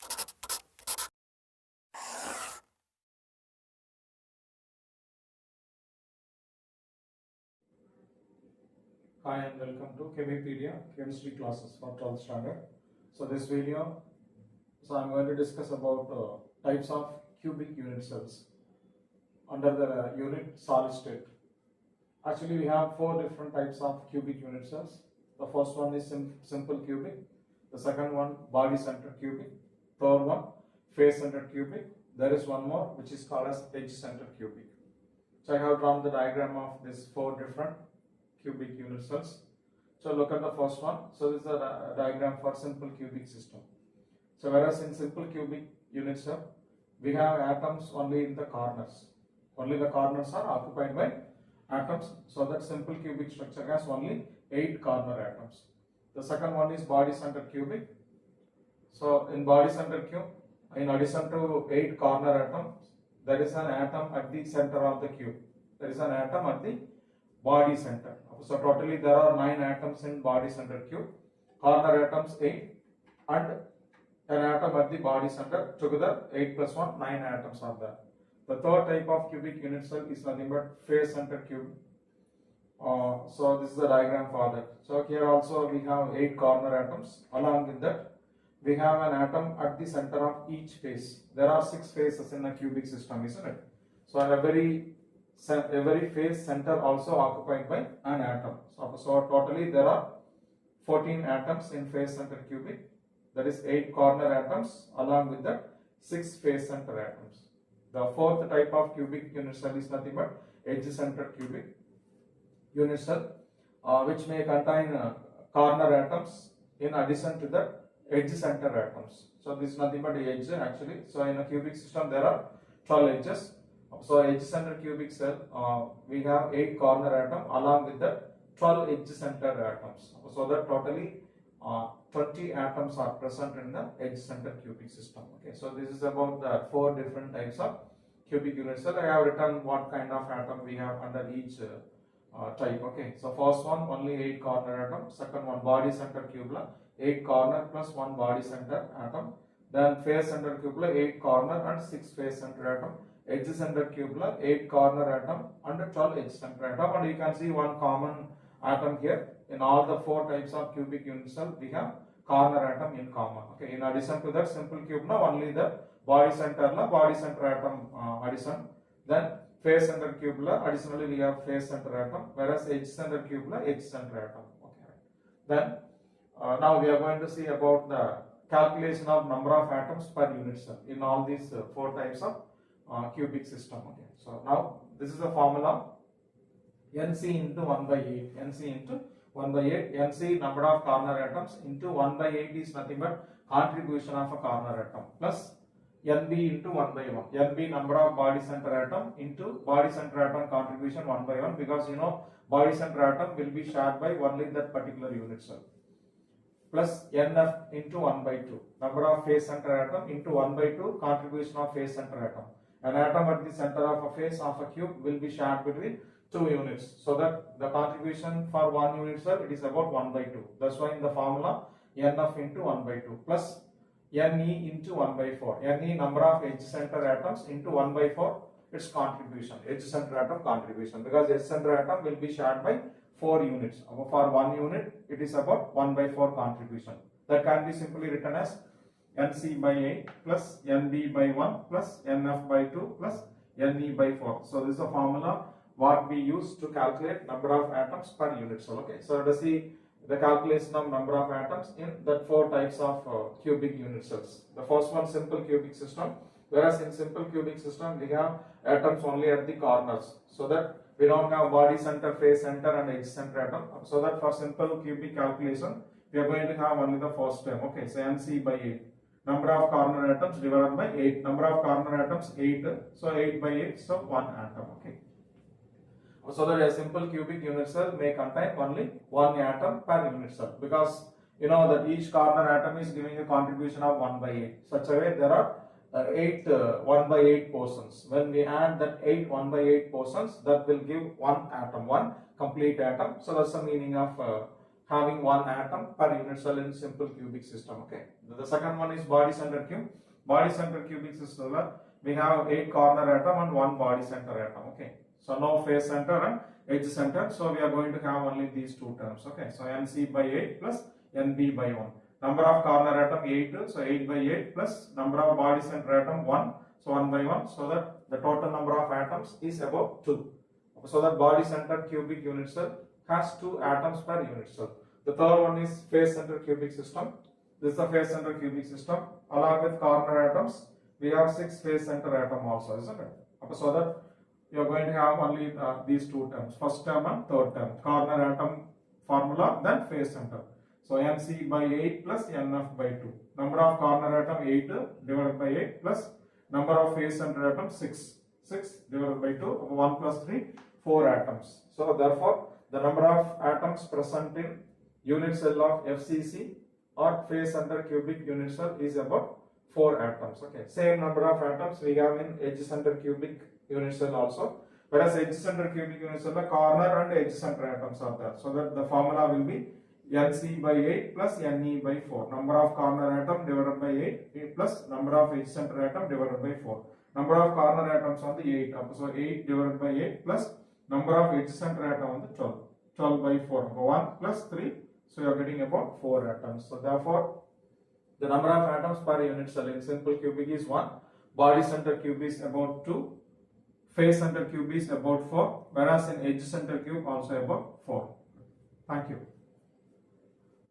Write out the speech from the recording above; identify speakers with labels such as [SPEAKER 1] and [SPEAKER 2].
[SPEAKER 1] Hi and welcome to Chemipedia chemistry classes for 12th standard. So this video, I'm going to discuss about types of cubic unit cells under the unit solid state. Actually, we have four different types of cubic unit cells. The first one is simple cubic. The second one, body centered cubic. Third one, face centered cubic. There is one more which is called as edge centered cubic. So I have drawn the diagram of these four different cubic unit cells. So look at the first one. So this is a diagram for simple cubic system. So whereas in simple cubic unit cell, we have atoms only in the corners. Only the corners are occupied by atoms. So that simple cubic structure has only 8 corner atoms. The second one is body centered cubic. So in body centered cube, in addition to 8 corner atoms, there is an atom at the center of the cube. There is an atom at the body center. So totally there are 9 atoms in body centered cube. Corner atoms 8 and an atom at the body center. Together 8 plus 1, 9 atoms are there. The third type of cubic unit cell is nothing but face centered cube. So this is the diagram for that. So here also we have 8 corner atoms. Along with that, we have an atom at the center of each face. There are 6 faces in a cubic system, isn't it? So every face center also occupied by an atom. So totally there are 14 atoms in face center cubic. That is 8 corner atoms along with that 6 face center atoms. The fourth type of cubic unit cell is nothing but edge centered cubic unit cell, which may contain corner atoms in addition to the edge center atoms. So this is nothing but the edge actually. So in a cubic system there are 12 edges. So edge center cubic cell, we have 8 corner atom along with the 12 edge center atoms. So that totally 20 atoms are present in the edge center cubic system. Okay, so this is about the 4 different types of cubic unit cell. I have written what kind of atom we have under each type. Okay, so first one only 8 corner atom. Second one body center cubular 8 corner plus 1 body center atom. Then face center cubular 8 corner and 6 face center atom. Edge center cubular 8 corner atom and 12 edge center atom, and you can see one common atom here. In all the 4 types of cubic unit cell, we have corner atom in common. Okay, in addition to that simple cube, now only the body center atom addition. Then face center cubular, additionally we have face center atom, whereas edge center cubular edge center atom. Okay, then now we are going to see about the calculation of number of atoms per unit cell in all these 4 types of cubic system. Okay, so now this is the formula Nc into 1 by 8, Nc into 1 by 8, Nc number of corner atoms into 1 by 8 is nothing but contribution of a corner atom plus Nb into 1 by 1, Nb number of body center atom into body center atom contribution 1 by 1, because you know body center atom will be shared by only that particular unit cell, plus Nf into 1 by 2, number of face center atom into 1 by 2 contribution of face center atom. An atom at the center of a face of a cube will be shared between 2 units, so that the contribution for 1 unit cell it is about 1 by 2. That's why in the formula Nf into 1 by 2 plus Ne into 1 by 4. Ne number of edge center atoms into 1 by 4 its contribution, edge center atom contribution, because edge center atom will be shared by 4 units. For 1 unit it is about 1 by 4 contribution. That can be simply written as Nc by 8 plus Nb by 1 plus Nf by 2 plus Ne by 4. So this is a formula what we use to calculate number of atoms per unit cell. Okay, so let us see the calculation of number of atoms in that 4 types of cubic unit cells. The first one simple cubic system, whereas in simple cubic system we have atoms only at the corners, so that we don't have body center, face center and edge center atom. So that for simple cubic calculation we are going to have only the first term. Okay, so Nc by 8, number of corner atoms divided by 8, number of corner atoms 8, so 8 by 8, so 1 atom. Okay, so that a simple cubic unit cell may contain only 1 atom per unit cell, because you know that each corner atom is giving a contribution of 1 by 8. Such a way there are 8 1 by 8 portions. When we add that 8 1 by 8 portions, that will give 1 atom, 1 complete atom. So that's the meaning of having one atom per unit cell in simple cubic system. Okay. The second one is body center cube. Body center cubic system, we have 8 corner atom and 1 body center atom. Okay. So no face center and edge center. So we are going to have only these two terms. Okay. So NC by 8 plus NB by 1. Number of corner atom 8. So 8 by 8 plus number of body center atom 1. So 1 by 1. So that the total number of atoms is about 2. So that body center cubic unit cell has 2 atoms per unit cell. The third one is face center cubic system. This is the face center cubic system. Along with corner atoms, we have 6 face center atom also, isn't it? So that you are going to have only these two terms, first term and third term. Corner atom formula, then face center. So NC by 8 plus NF by 2. Number of corner atom 8 divided by 8 plus number of face center atom 6. 6 divided by 2, 1 plus 3, 4 atoms. So therefore, the number of atoms present in unit cell of FCC or face center cubic unit cell is about 4 atoms. Okay, same number of atoms we have in edge center cubic unit cell also. Whereas edge center cubic unit cell, the corner and edge center atoms are there. So that the formula will be NC by 8 plus NE by 4. Number of corner atom divided by 8 plus number of edge center atom divided by 4. Number of corner atoms on the 8. So 8 divided by 8 plus number of edge center atom on the 12. 12 by 4. 1 plus 3. So you are getting about 4 atoms. So therefore, the number of atoms per unit cell in simple cubic is 1. Body center cube is about 2. Face center cube is about 4. Whereas in edge center cube also about 4. Thank you.